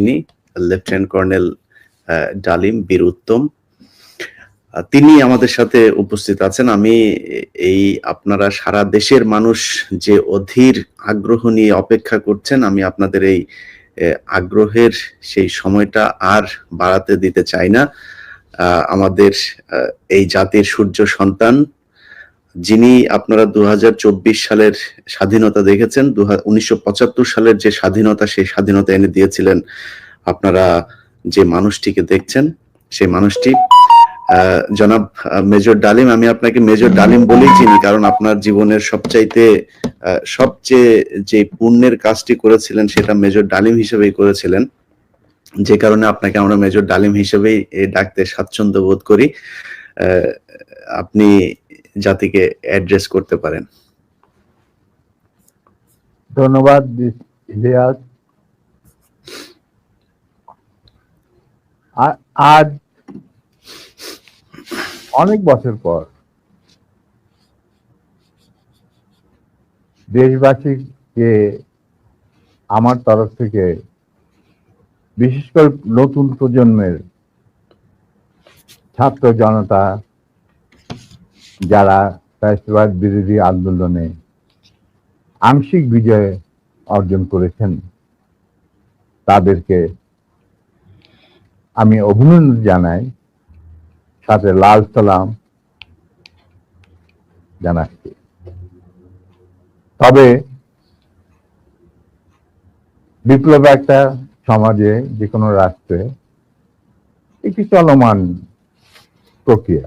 যিনি lieutenant colonel ডালিম বীর উত্তম, তিনি আমাদের সাথে উপস্থিত আছেন। আমি এই আপনারা সারা দেশের মানুষ যে অধীর আগ্রহ নিয়ে অপেক্ষা করছেন, আমি আপনাদের এই আগ্রহের সেই সময়টা আর বাড়াতে দিতে চাই না। আমাদের এই জাতির সূর্য সন্তান, যিনি আপনারা 2024 সালের স্বাধীনতা দেখেছেন, 1975 সালের যে স্বাধীনতা, সেই স্বাধীনতা এনে দিয়েছিলেন আপনারা যে মানুষটিকে দেখছেন, সেই মানুষটি জনাব মেজর ডালিম। আমি আপনাকে মেজর ডালিম বলেই চিনি, কারণ আপনার জীবনের সবচেয়ে যে পুণ্যের কাজটি করেছিলেন সেটা মেজর ডালিম হিসেবেই করেছিলেন, যে কারণে আপনাকে আমরা মেজর ডালিম হিসেবেই ডাকতে স্বাচ্ছন্দ্য বোধ করি। আপনি জাতিকে অ্যাড্রেস করতে পারেন। ধন্যবাদ ইলিয়াস। আজ অনেক বছর পর দেশবাসীকে আমার তরফ থেকে, বিশেষ করে নতুন প্রজন্মের ছাত্র জনতা যারা ফ্যাসিবাদ বিরোধী আন্দোলনে আংশিক বিজয় অর্জন করেছেন, তাদেরকে আমি অভিনন্দন জানাই, সাথে লাল সালাম জানাচ্ছি। তবে বিপ্লব একটা সমাজে, যে কোনো রাষ্ট্রে একটি চলমান প্রক্রিয়া।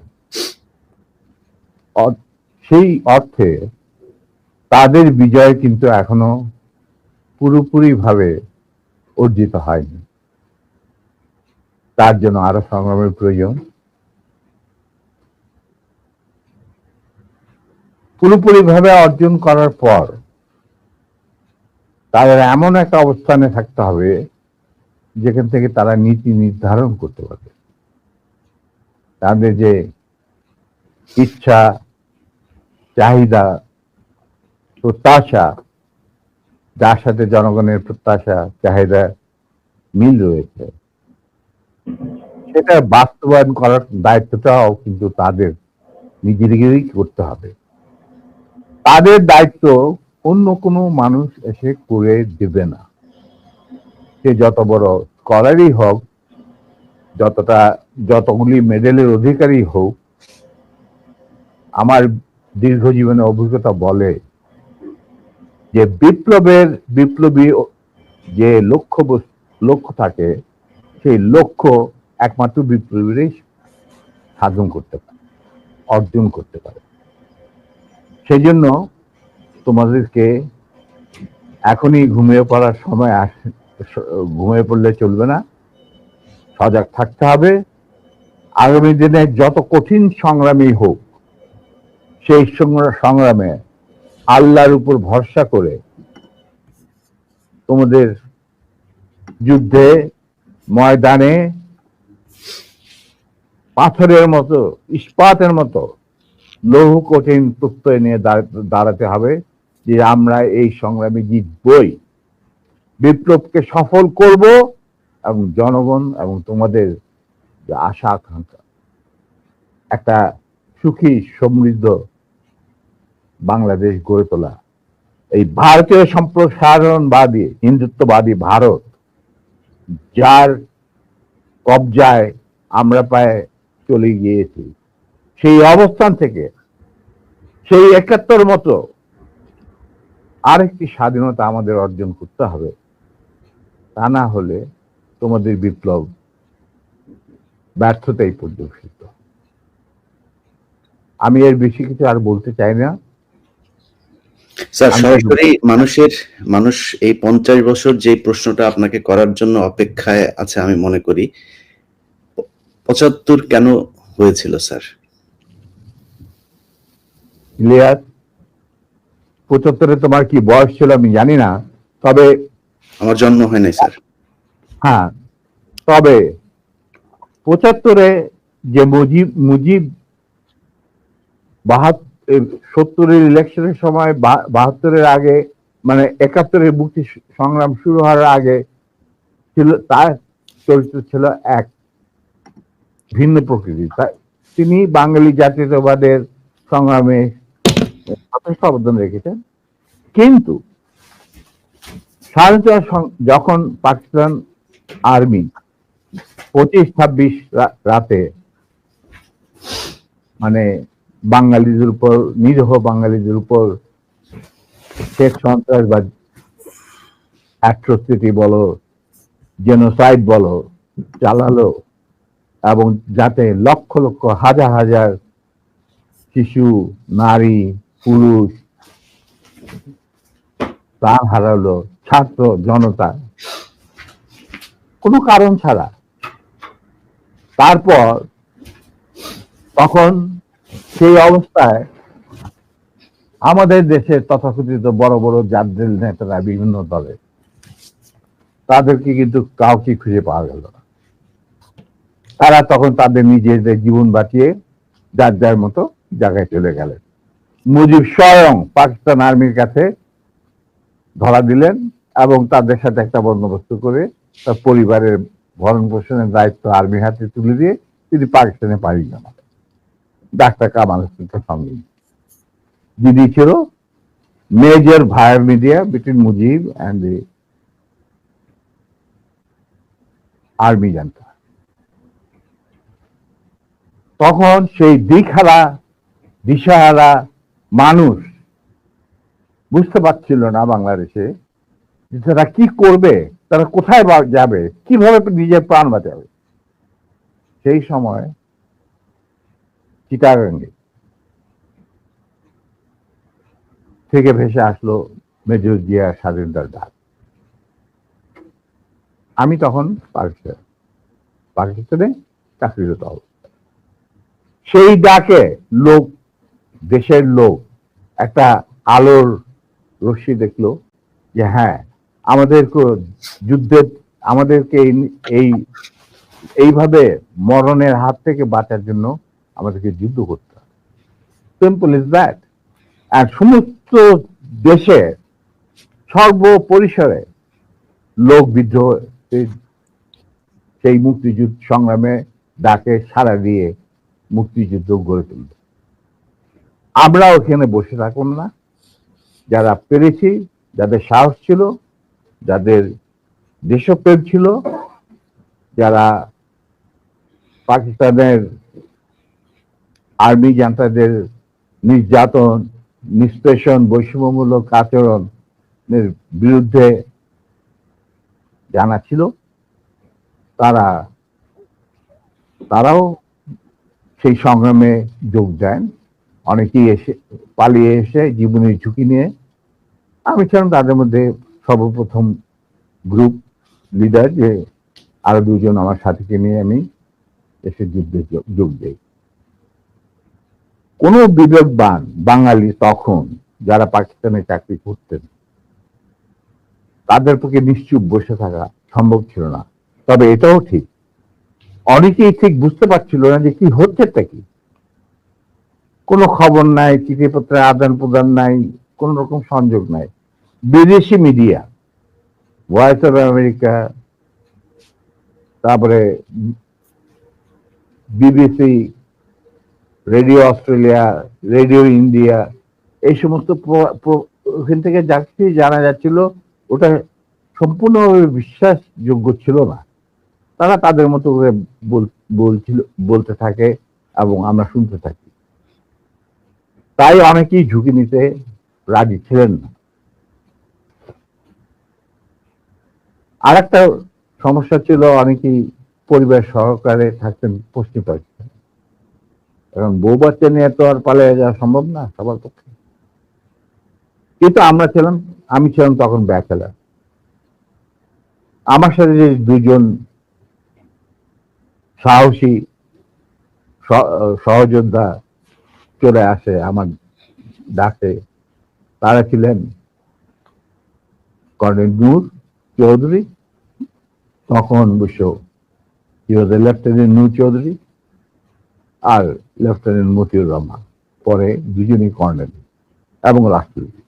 সেই অর্থে তাদের বিজয় কিন্তু এখনো পুরোপুরি ভাবে অর্জিত হয়নি। তার জন্য আরো সংগ্রামের প্রয়োজন। পুরোপুরি ভাবে অর্জন করার পর তাদের এমন একটা অবস্থানে থাকতে হবে যেখান থেকে তারা নীতি নির্ধারণ করতে পারবে। তাদের যে ইচ্ছা, চাহিদা, প্রত্যাশা, যার সাথে জনগণের প্রত্যাশা চাহিদা মিল রয়েছে, সেটা বাস্তবায়ন করার দায়িত্বটাও কিন্তু তাদের নিজেদেরই করতে হবে। তাদের দায়িত্ব অন্য কোনো মানুষ এসে করে দেবে না। সে যত বড় স্কলারই হোক, যতগুলি মেডেলের অধিকারী হোক, আমার দীর্ঘ জীবনের অভিজ্ঞতা বলে যে বিপ্লবী যে লক্ষ্য থাকে, সেই লক্ষ্য একমাত্র বিপ্লবীরাই সাধন করতে পারে, অর্জন করতে পারে। সেই জন্য তোমাদেরকে এখনই ঘুমিয়ে পড়ার সময় ঘুমিয়ে পড়লে চলবে না, সজাগ থাকতে হবে। আগামী দিনে যত কঠিন সংগ্রামই হোক, সেই সংগ্রামে আল্লাহর উপর ভরসা করে তোমাদের যুদ্ধে ময়দানে পাথরের মতো, ইস্পাতের মতো লৌহ কঠিন প্রত্যয় নিয়ে দাঁড়াতে হবে যে আমরা এই সংগ্রামে জিতবই, বিপ্লবকে সফল করব এবং জনগণ এবং তোমাদের যে আশা আকাঙ্ক্ষা, একটা সুখী সমৃদ্ধ বাংলাদেশ গড়ে তোলা। এই ভারতীয় সম্প্রসারণবাদী হিন্দুত্ববাদী ভারত, যার কবজায় আমরা প্রায় চলে গিয়েছি, সেই অবস্থান থেকে সেই ৭১ মতো আরেকটি স্বাধীনতা আমাদের অর্জন করতে হবে। তা না হলে তোমাদের বিপ্লব ব্যর্থতাই পর্যবেসিত। আমি এর বেশি কিছু আর বলতে চাই না। স্যার, সরাসরি মানুষ এই 50 বছর যে প্রশ্নটা আপনাকে করার জন্য অপেক্ষায় আছে, আমি মনে করি 75 কেন হয়েছিল স্যার? ইলিয়াস, 75-এ তোমার কি বয়স ছিল আমি জানি না, তবে আমার জন্ম হয় নাই স্যার। হ্যাঁ, তবে 75-এ যে মুজিব 70-এর ইলেকশনের সময়, 72-এর আগে, মানে 71-এর মুক্তি সংগ্রাম শুরু হওয়ার আগে তার চরিত্র ছিল এক ভিন্ন প্রকৃতি। তিনি বাঙালি জাতীয়তাবাদের সংগ্রামে যথেষ্ট অবদান রেখেছেন, কিন্তু স্বাধীনতা যখন পাকিস্তান আর্মি 25-26 রাতে মানে বাঙালিদের উপর, নিরীহ বাঙালিদের উপর শেখ সন্ত্রাসবাদ, অ্যাট্রোসিটি বলো, জেনোসাইড বলো চালালো, এবং যাতে লক্ষ লক্ষ হাজার হাজার শিশু, নারী, পুরুষ প্রাণ হারালো, ছাত্র জনতা কোনো কারণ ছাড়া। তারপর তখন সেই অবস্থায় আমাদের দেশের তথাকথিত বড় বড় জাতীয় নেতারা বিভিন্ন দলে, তাদেরকে কিন্তু কাউকে খুঁজে পাওয়া গেল না। তারা তখন তাদের নিজেদের জীবন বাঁচিয়ে যার যার মতো জায়গায় চলে গেলেন। মুজিব স্বয়ং পাকিস্তান আর্মির কাছে ধরা দিলেন এবং তাদের সাথে একটা বন্দোবস্ত করে তার পরিবারের ভরণ পোষণের দায়িত্ব আর্মির হাতে তুলে দিয়ে তিনি পাকিস্তানে পাড়ি জমান। ডাক্তার কামাল হোসেনের সঙ্গে, যিনি ছিল major via media between Mujib and the army junta. তখন সেই দিশাহারা মানুষ বুঝতে পারছিল না বাংলাদেশে যে তারা কি করবে, তারা কোথায় যাবে, কিভাবে নিজের প্রাণ বাঁচাবে। সেই সময় চিটাগাঙ্গে থেকে ভেসে আসলো মেজর জিয়া স্বাধীনতার ডাক। আমি তখন পাকিস্তানে চাকরিরত অবস্থা। সেই ডাকে দেশের লোক একটা আলোর রশ্মি দেখলো যে হ্যাঁ, আমাদেরকে এইভাবে মরণের হাত থেকে বাঁচার জন্য আমাদেরকে যুদ্ধ করতে হবে। Simple is that. আর সমস্ত দেশে সর্বপরিসরে লোক বিদ্রোহ, সেই মুক্তিযুদ্ধ সংগ্রামে ডাকে সাড়া দিয়ে মুক্তিযুদ্ধ গড়ে তুলবে। আমরা ওখানে বসে থাকুন না, যারা পেরেছি, যাদের সাহস ছিল, যাদের দেশপ্রেম ছিল, যারা পাকিস্তানের আর্মি জান্তাদের নির্যাতন, নিষ্পেষণ, বৈষম্যমূলক আচরণের বিরুদ্ধে জানা ছিল, তারাও সেই সংগ্রামে যোগ দেন। অনেকেই পালিয়ে এসে জীবনের ঝুঁকি নিয়ে। আমি ছিলাম তাদের মধ্যে সর্বপ্রথম গ্রুপ লিডার, যে আরো দুজন আমার সাথীকে নিয়ে আমি এসে যুদ্ধে যোগ দেই। কোন বিবেকবান বাঙালি তখন যারা পাকিস্তানে চাকরি করতেন, তাদের পক্ষে নিশ্চুপ বসে থাকা সম্ভব ছিল না। তবে এটাও ঠিক, অনেকেই ঠিক বুঝতে পারছিল না যে কি হচ্ছেটা কি। কোনো খবর নাই, চিঠিপত্রের আদান প্রদান নাই, কোন রকম সংযোগ নাই। বিদেশি মিডিয়া, ভয়েস অফ আমেরিকা, তারপরে BBC, radio Australia, radio India, এই সমস্ত ওখান থেকে যাচ্ছি জানা যাচ্ছিল, ওটা সম্পূর্ণভাবে বিশ্বাসযোগ্য ছিল না। তারা তাদের মতো করে বলতে থাকে এবং আমরা শুনতে থাকি। তাই অনেকেই ঝুঁকি নিতে রাজি ছিলেন না। আর একটা সমস্যা ছিল, অনেকেই পরিবার সহকারে থাকতেন পশ্চিম পাকিস্তানে। এখন বউ বাচ্চা নিয়ে তো আর পালিয়ে যাওয়া সম্ভব না সবার পক্ষে। কিন্তু আমি ছিলাম তখন ব্যাচেলার। আমার সাথে যে দুজন সাহসী সহযোদ্ধা চলে আসে আমার ডাকে, তারা ছিলেন কর্নেল নূর চৌধুরী, তখন অবশ্য লেফটেন্যান্ট নূর চৌধুরী, আর লেফটেন্যান্ট মতিউর রহমান, পরে দুজনই কর্নেল, এবং রাষ্ট্রপতি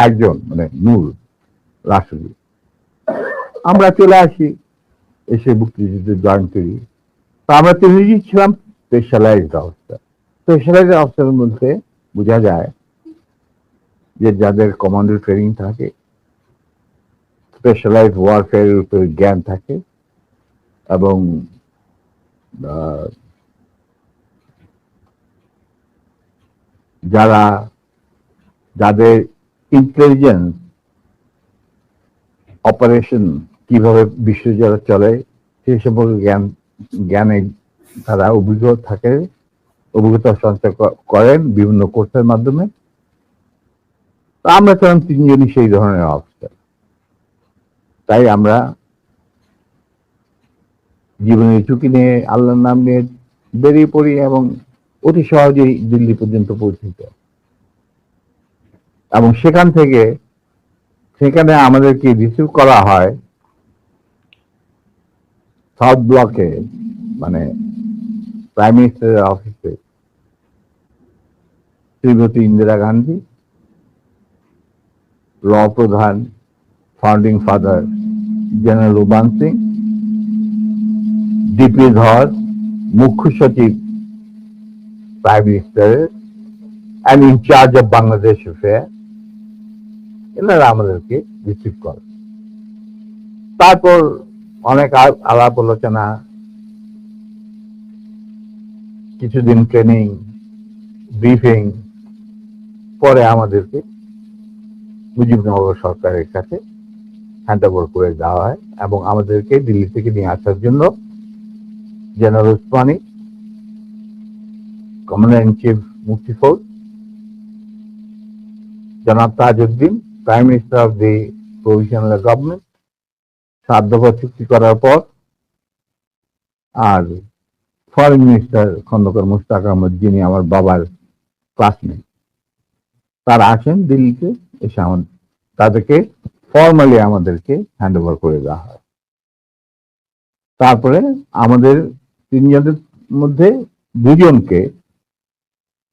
একজন, মানে নূর রাষ্ট্রপতি। আমরা চলে আসি, এসে মুক্তিযুদ্ধে জয়েন করি। তো আমরা তিনজনই ছিলাম স্পেশালাইজড অফিসার। স্পেশালাইজড অফিসারের মধ্যে বোঝা যায় যে যাদের কমান্ডো ট্রেনিং থাকে, স্পেশালাইজড ওয়ারফেয়ারের উপরে জ্ঞান থাকে, এবং যাদের ইন্টেলিজেন্স অপারেশন কিভাবে বিশ্বজুড়ে চলে সেই সম্পর্কে জ্ঞানে তারা অভিজ্ঞতা সঞ্চয় করেন বিভিন্ন কোর্সের মাধ্যমে। আমরা ছিলাম তিনজনই সেই ধরনের অফিসার। তাই আমরা জীবনের ঝুঁকি নিয়ে আল্লাহর নাম নিয়ে বেরিয়ে পড়ি এবং অতি সহজেই দিল্লি পর্যন্ত পৌঁছতে। এবং সেখানে আমাদেরকে রিসিভ করা হয় সাউথ ব্লকে, মানে প্রাইম মিনিস্টারের অফিসে শ্রীমতী ইন্দিরা গান্ধী, র প্রধান founding father general Uban Singh, DP Dhar মুখ্য সচিব প্রাইম মিনিস্টারের and in charge of Bangladesh affair, এনারা আমাদেরকে রিসিভ করে। তারপর অনেক আলাপ আলোচনা, কিছুদিন ট্রেনিং, ব্রিফিং, পরে আমাদেরকে মুজিবনগর সরকারের কাছে হ্যান্ড ওভার করে দেওয়া হয় এবং আমাদেরকে দিল্লি থেকে নিয়ে আসার জন্য general Usmani, commander in chief মুক্তি ফৌজ, জনাব Tajuddin, prime minister of the provisional government, 7 দফা চুক্তি করার পর, আর ফরেন মিনিস্টার খন্দকার মুশতাক আহমদ, যিনি আমার বাবার ক্লাসমেট, তারা আসেন দিল্লিতে। এসে তাদেরকে ফর্মালি আমাদেরকে হ্যান্ড ওভার করে দেওয়া হয়। তারপরে আমাদের তিনজনের মধ্যে দুজনকে,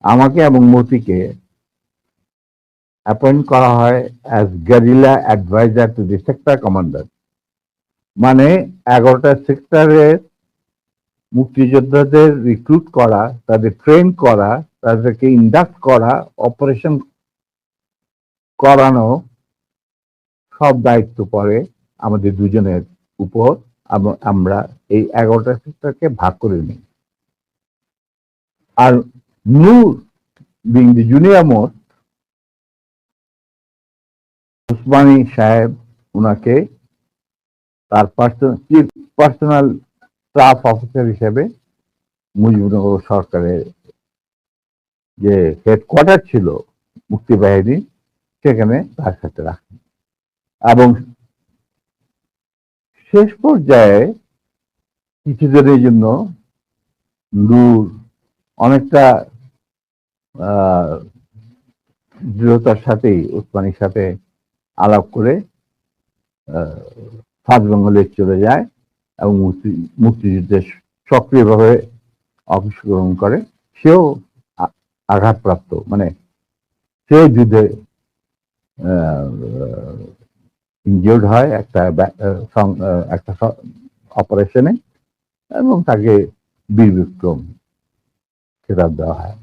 আমাকে এবং মতিকে, অ্যাপয়েন্ট করা হয় as guerrilla adviser to the sector commander. মানে 11টা সেক্টরের মুক্তিযোদ্ধাদের রিক্রুট করা, তাদের ট্রেন করা, তাদেরকে ইন্ডাক্ট করা, অপারেশন করানো, সব দায়িত্ব পড়ে আমাদের দুজনের উপর। আমরা এই 11টা সেক্টরকে ভাগ করে নিই। আর Noor being the junior most, Osmani সাহেব উনাকে তার পার্সোনাল স্টাফ অফিসার হিসেবে মুজিবনগর সরকারের যে হেডকোয়ার্টার ছিল মুক্তি বাহিনী, সেখানে তার সাথে রাখেন। এবং শেষ পর্যায়ে কিছুদিনের জন্য নূর অনেকটা দৃঢ়তার সাথেই উসমানীর সাথে আলাপ করে সাউথ বেঙ্গলে চলে যায় এবং মুক্তিযুদ্ধে সক্রিয়ভাবে অংশগ্রহণ করে। সেও আঘাতপ্রাপ্ত, মানে সেও যুদ্ধে ইনজিওর্ড হয় একটা অপারেশনে, এবং তাকে বীর বিক্রম খেতাব দেওয়া হয়।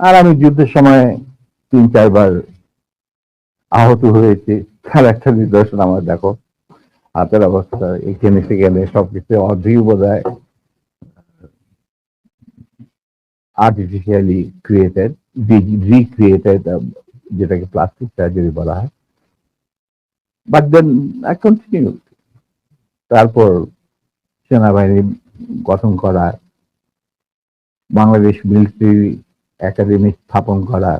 আর আমি যুদ্ধের সময় 3-4 বার আহত হয়েছি। তার একটা নিদর্শন আমার দেখো, হাতের অবস্থা এখানে সেখানে সবকিছু অর্ধেক বোধ হয় আর্টিফিশিয়ালি ক্রিয়েটেড, রিক্রিয়েটেড, যেটাকে প্লাস্টিক সার্জারি বলা হয়। But then I continue. তারপর সেনাবাহিনী গঠন করা, বাংলাদেশ মিলিটারি একাডেমি স্থাপন করা,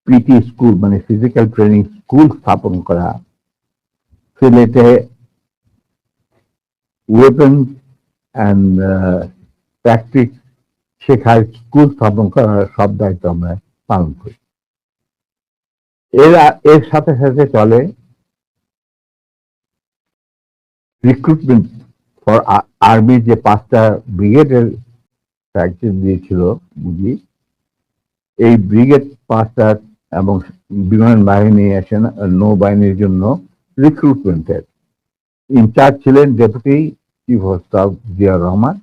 পিটি স্কুল মানে ফিজিক্যাল ট্রেনিং স্কুল স্থাপন করা, সিলেটে ওয়েপন অ্যান্ড প্র্যাকটিস শেখার স্কুল স্থাপন করার সব দায়িত্ব আমরা পালন করি। এর সাথে সাথে চলে রিক্রুটমেন্ট ফর আর্মি, যে 5টা ব্রিগেডের প্র্যাকটিস দিয়েছিল বুঝি। এই ব্রিগেড 5টা এবং বিমান বাহিনী নৌবাহিনীর জন্য রিক্রুটমেন্টের ইনচার্জ ছিলেন deputy chief of staff Ziaur Rahman.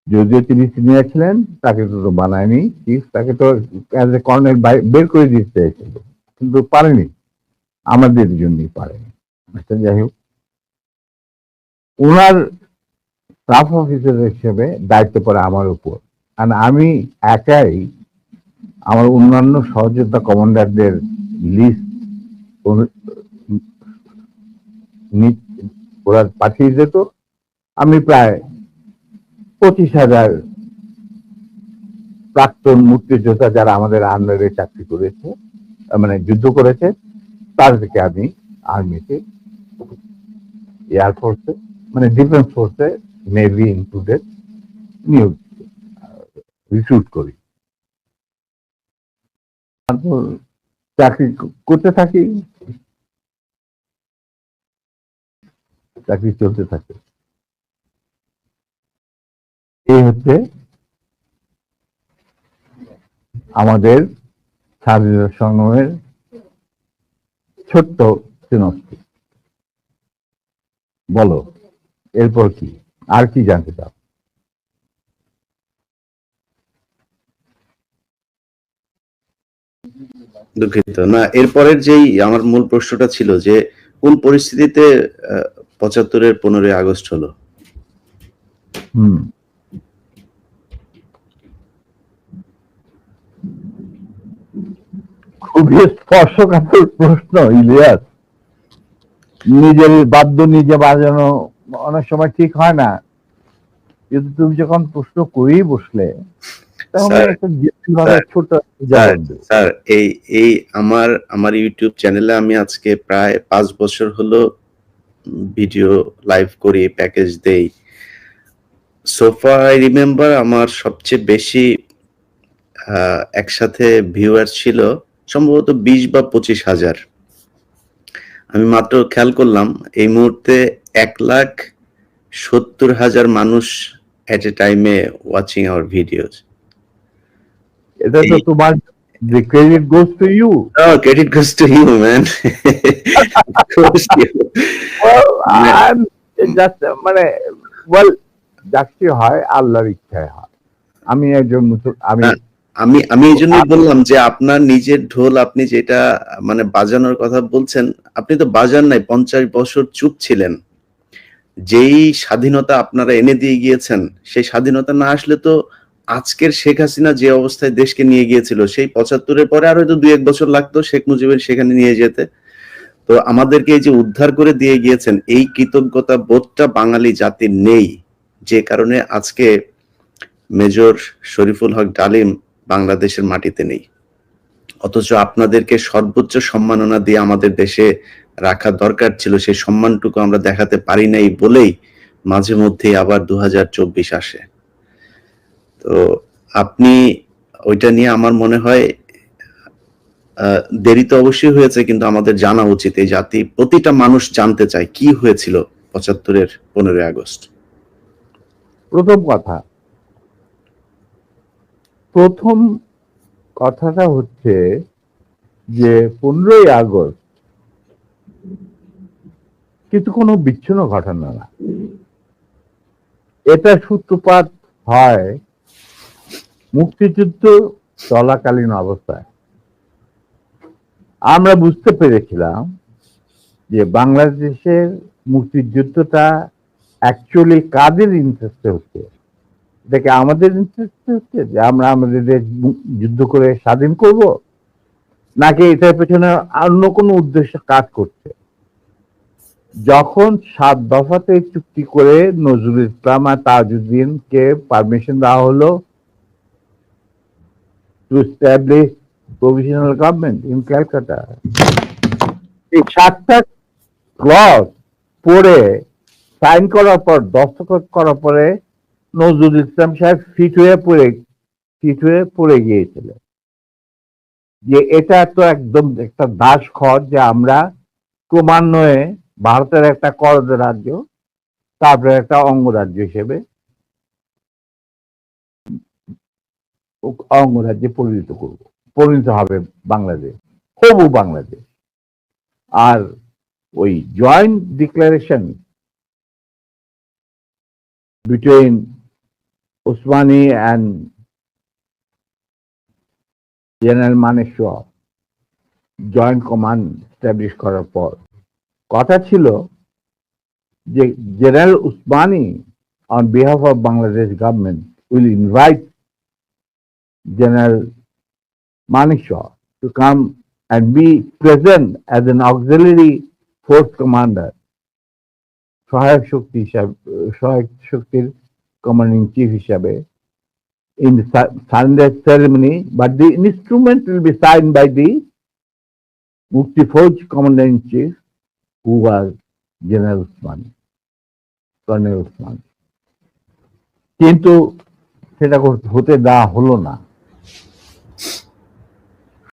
যদিও তিনি সিনিয়র ছিলেন, তাকে তো বানায়নি চিফ, তাকে তো অ্যাজ এ কর্নেল বের করে দিতে চেয়েছিল, কিন্তু পারেনি, আমাদের জন্যই পারেনি। আচ্ছা, যাই হোক, ওনার স্টাফ অফিসার হিসেবে দায়িত্ব পড়ে আমার উপর। আর আমি একাই আমার অন্যান্য সহযোদ্ধা কমান্ডারদের লিস্ট ওরা পাঠিয়ে যেত। আমি প্রায় 25,000 প্রাক্তন মুক্তিযোদ্ধা যারা আমাদের আন্ডারে চাকরি করেছে, মানে যুদ্ধ করেছে, তাদেরকে আমি আর্মিতে, এয়ারফোর্সে, মানে ডিফেন্স ফোর্সে, নেভি ইনক্লুডেড, নিয়োগ রিক্রুট করি। তারপর চাকরি করতে থাকি, চাকরি চলতে থাকে। এই হচ্ছে আমাদের স্বাধীনতা সংগ্রামের ছোট্ট সিনপসিস। বলো এরপর কি, আর কি জানতে চাও? দুঃখিত না, এরপরের যেই আমার মূল প্রশ্নটা ছিল যে কোন পরিস্থিতিতে 75-এর 15ই আগস্ট হলো? খুবই স্পর্শকাতর প্রশ্ন ইলিয়াস। নিজের বাদ্য নিজে বাজানো অনেক সময় ঠিক হয় না, কিন্তু তুমি যখন প্রশ্ন করেই বসলে তখন একটা ছোট জবাব দেব। স্যার, এই এই আমার ইউটিউব চ্যানেলে আমি আজকে প্রায় 5 বছর হলো ভিডিও লাইভ করি, প্যাকেজ দেই। সোফা আই রিমেম্বার আমার সবচেয়ে বেশি একসাথে ভিউয়ার ছিল সম্ভবত 20 বা 25,000। আমি মাত্র খেয়াল করলাম এই মুহূর্তে 1,70,000 মানুষ এট এ টাইমে ওয়াচিং আওয়ার ভিডিওস। এটা তো তোমার, the credit goes to you. Oh, credit goes to you, man. Goes to you. Well, I'm just মানে well, যাচ্ছি হয় আল্লাহর ইচ্ছায় হয়। আমি একজন আমি এই জন্যই বললাম যে আপনার নিজের ঢোল আপনি যেটা মানে বাজানোর কথা বলছেন, আপনি তো বাজান নাই, 50 বছর চুপ ছিলেন। যেই স্বাধীনতা আপনারা এনে দিয়ে গিয়েছেন, সেই স্বাধীনতা না আসলে তো আজকের শেখ হাসিনা যে অবস্থায় দেশকে নিয়ে গিয়েছিল, সেই 75-এর পরে আর হয়তো 2-1 বছর লাগতো শেখ মুজিবের সেখানে নিয়ে যেতে। তো আমাদেরকে এই যে উদ্ধার করে দিয়ে গিয়েছেন, এই কৃতজ্ঞতা বোধটা বাঙালি জাতির নেই, যে কারণে আজকে মেজর শরীফুল হক ডালিম বাংলাদেশের মাটিতে নেই। অথচ আপনাদেরকে সর্বোচ্চ সম্মাননা দিয়ে আমাদের দেশে রাখা দরকার ছিল, সেই সম্মানটুকু আমরা দেখাতে পারি নাই বলেই মাঝে মধ্যেই আবার 2024 আসে। তো আপনি ওইটা নিয়ে আমার মনে হয় দেরি তো অবশ্যই হয়েছে, কিন্তু আমাদের জানা উচিত, এই জাতি প্রতিটা মানুষ জানতে চায় কি হয়েছিল 75-এর 15ই আগস্ট। প্রথম কথাটা হচ্ছে যে 15ই আগস্ট কিন্তু কোনো বিচ্ছিন্ন ঘটনা না। এটা সূত্রপাত হয় মুক্তিযুদ্ধ চলাকালীন অবস্থায়। আমরা বুঝতে পেরেছিলাম যে বাংলাদেশের মুক্তিযুদ্ধটা অ্যাকচুয়ালি কাদের ইন্টারেস্টে হচ্ছে। দেখে আমাদের ইন্টারেস্টে হচ্ছে যে আমরা আমাদের দেশ যুদ্ধ করে স্বাধীন করব, নাকি এটার পেছনে অন্য কোনো উদ্দেশ্য কাজ করছে। যখন 7 দফাতে চুক্তি করে নজরুল ইসলাম আর তাজউদ্দিনকে পারমিশন দেওয়া হলো to establish provisional government in Calcutta, এই 7টা ক্লজ পড়ে সাইন করার পর, দস্তখত করার পরে নজরুল ইসলাম সাহেব ফিট হয়ে পড়ে গিয়েছিলেন যে এটা তো একদম একটা দাস খত, যে আমরা ক্রমান্বয়ে ভারতের একটা করদ রাজ্য, তারপরে একটা অঙ্গরাজ্য হিসেবে অঙ্গরাজ্যে পরিণত হবে বাংলাদেশ, হবু বাংলাদেশ। আর ওই joint declaration between Osmani and general Manekshaw joint command establish করার পর কথা ছিল যে general Osmani on behalf of Bangladesh government will invite General Manekshaw to come and be present as an auxiliary force commander, সহায়ক শক্তির কমান্ডিং চিফ হিসাবে in the surrender ceremony, but the instrument will be signed by the Mukti Fauj commander in chief, who was General Usmani, Colonel Usmani. কিন্তু সেটা হতে দেওয়া হলো না।